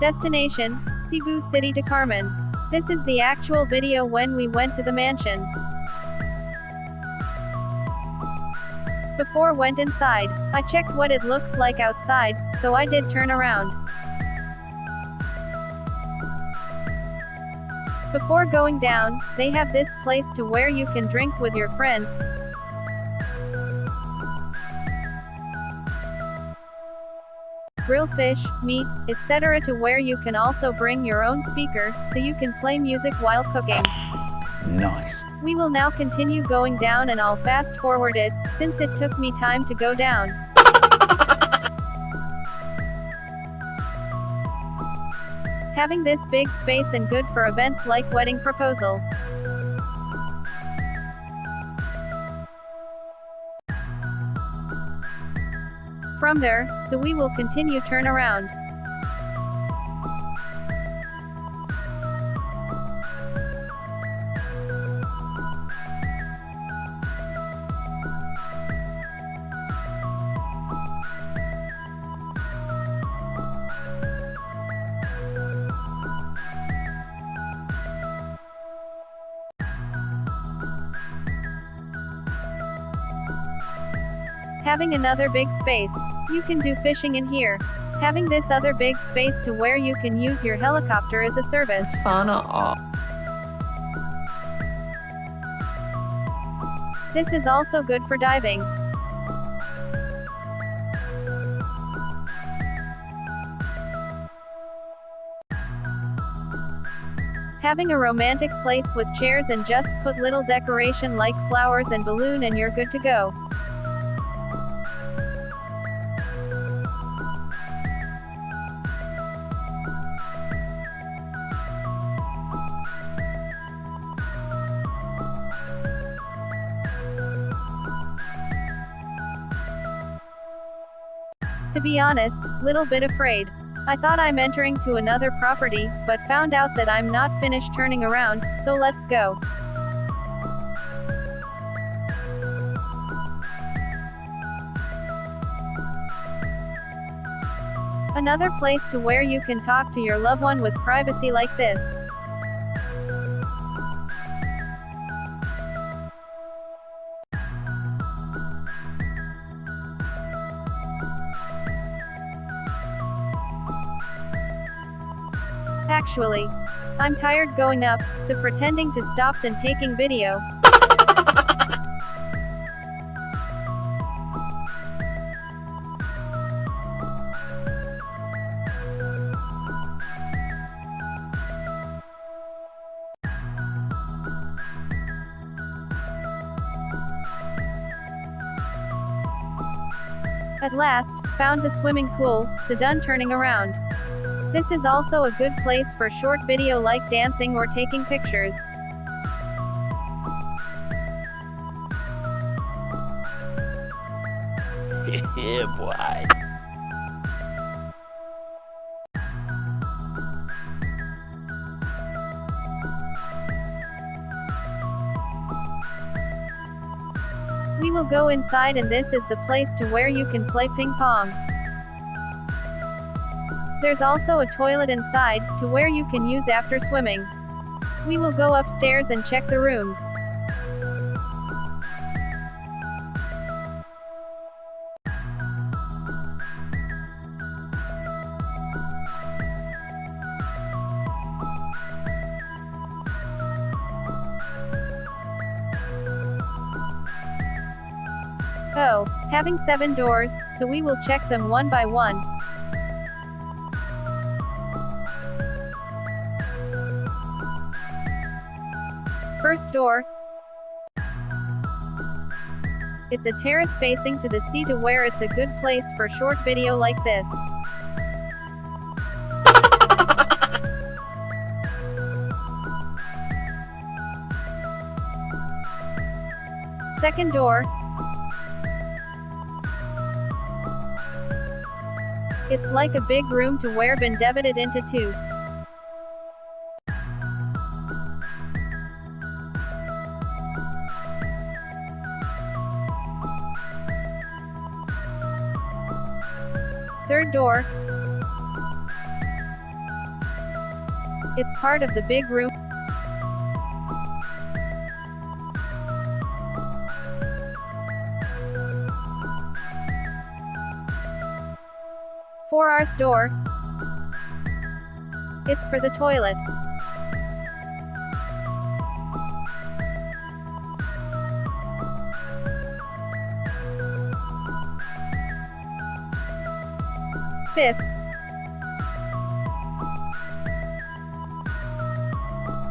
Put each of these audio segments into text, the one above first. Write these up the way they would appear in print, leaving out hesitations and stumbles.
Destination, Cebu City to Carmen. This is the actual video when we went to the mansion. Before went inside, I checked what it looks like outside, so I did turn around. Before going down, they have this place to where you can drink with your friends. Grill fish, meat, etc. to where you can also bring your own speaker, so you can play music while cooking. Nice. We will now continue going down and I'll fast forward it, since it took me time to go down. Having this big space and good for events like wedding proposal. From there, so we will continue turn around. Having another big space. You can do fishing in here. Having this other big space to where you can use your helicopter as a service. Sana all. This is also good for diving. Having a romantic place with chairs and just put little decoration like flowers and balloon and you're good to go. To be honest, little bit afraid. I thought I'm entering to another property, but found out that I'm not finished turning around, so let's go. Another place to where you can talk to your loved one with privacy like this. Actually, I'm tired going up, so pretending to stop and taking video. At last, found the swimming pool, so done turning around. This is also a good place for short video like dancing or taking pictures. Yeah, boy. We will go inside and this is the place to where you can play ping pong. There's also a toilet inside, to where you can use after swimming. We will go upstairs and check the rooms. Oh, having 7 doors, so we will check them one by one. First door. It's a terrace facing to the sea to where it's a good place for short video like this. Second door. It's like a big room to where been divided into 2. Third door. It's part of the big room. Fourth door. It's for the toilet. Fifth.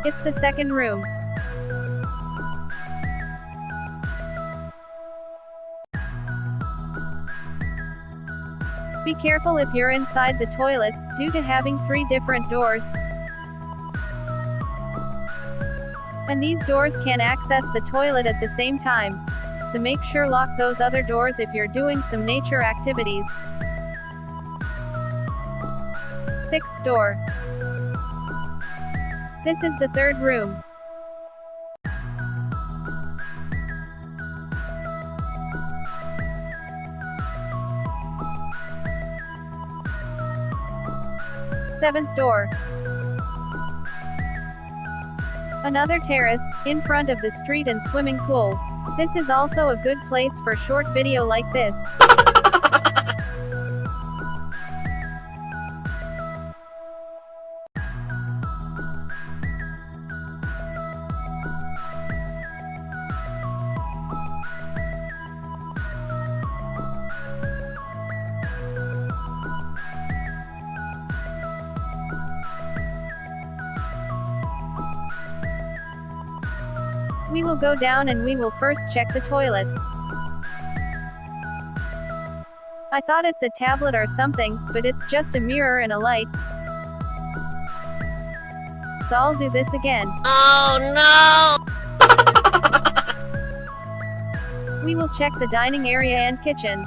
It's the second room. Be careful if you're inside the toilet, due to having 3 different doors. And these doors can access the toilet at the same time. So make sure lock those other doors if you're doing some nature activities. 6th door. This is the third room. Seventh door. Another terrace, in front of the street and swimming pool. This is also a good place for short video like this. We will go down and we will first check the toilet. I thought it's a tablet or something, but it's just a mirror and a light. So I'll do this again. Oh no! We will check the dining area and kitchen.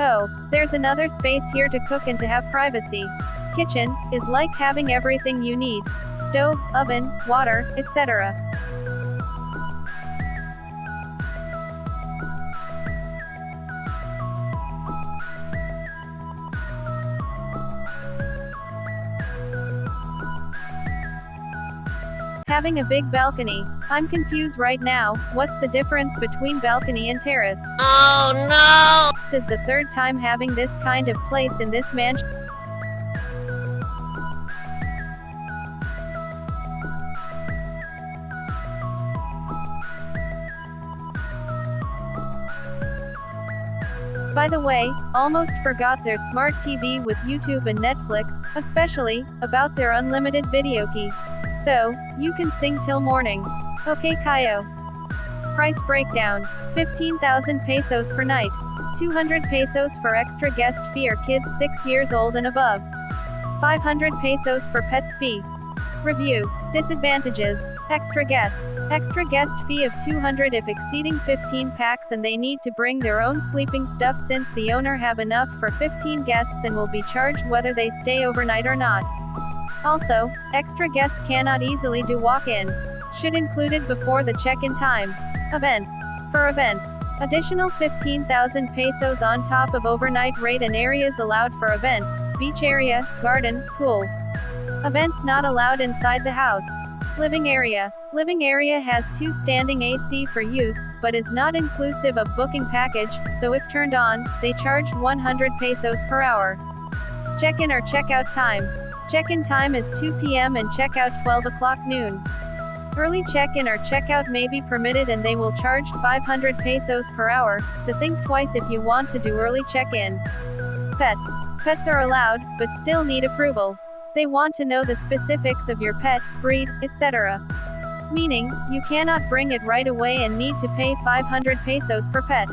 Oh, there's another space here to cook and to have privacy. Kitchen is like having everything you need. Stove, oven, water, etc. Having a big balcony. I'm confused right now. What's the difference between balcony and terrace? Oh no! This is the third time having this kind of place in this mansion. By the way, almost forgot their smart TV with YouTube and Netflix, especially about their unlimited video key. So, you can sing till morning. Okay, Kayo. Price breakdown: 15,000 pesos per night. 200 pesos for extra guest fee or kids 6 years old and above. 500 pesos for pets fee. Review. Disadvantages: extra guest fee of 200 if exceeding 15 packs and they need to bring their own sleeping stuff since the owner have enough for 15 guests and will be charged whether they stay overnight or not. Also, extra guest cannot easily do walk-in. Should included before the check-in time. Events. For events, additional 15,000 pesos on top of overnight rate and areas allowed for events: beach area, garden, pool. Events not allowed inside the house. Living area. Living area has 2 standing AC for use, but is not inclusive of booking package, so if turned on, they charged 100 pesos per hour. Check-in or check-out time. Check-in time is 2 p.m. and check-out 12 o'clock noon. Early check-in or check-out may be permitted and they will charge 500 pesos per hour, so think twice if you want to do early check-in. Pets. Pets are allowed, but still need approval. They want to know the specifics of your pet, breed, etc. Meaning, you cannot bring it right away and need to pay 500 pesos per pet.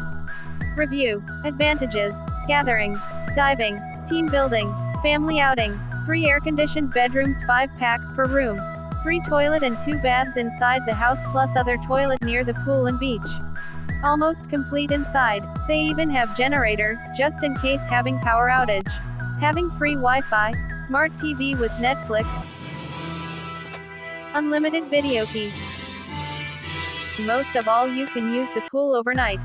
Review. Advantages: gatherings, diving, team building, family outing, 3 air-conditioned bedrooms, 5 packs per room, 3 toilet and 2 baths inside the house plus other toilet near the pool and beach. Almost complete inside. They even have generator, just in case having power outage. Having free Wi-Fi, smart TV with Netflix. Unlimited video key. Most of all, you can use the pool overnight.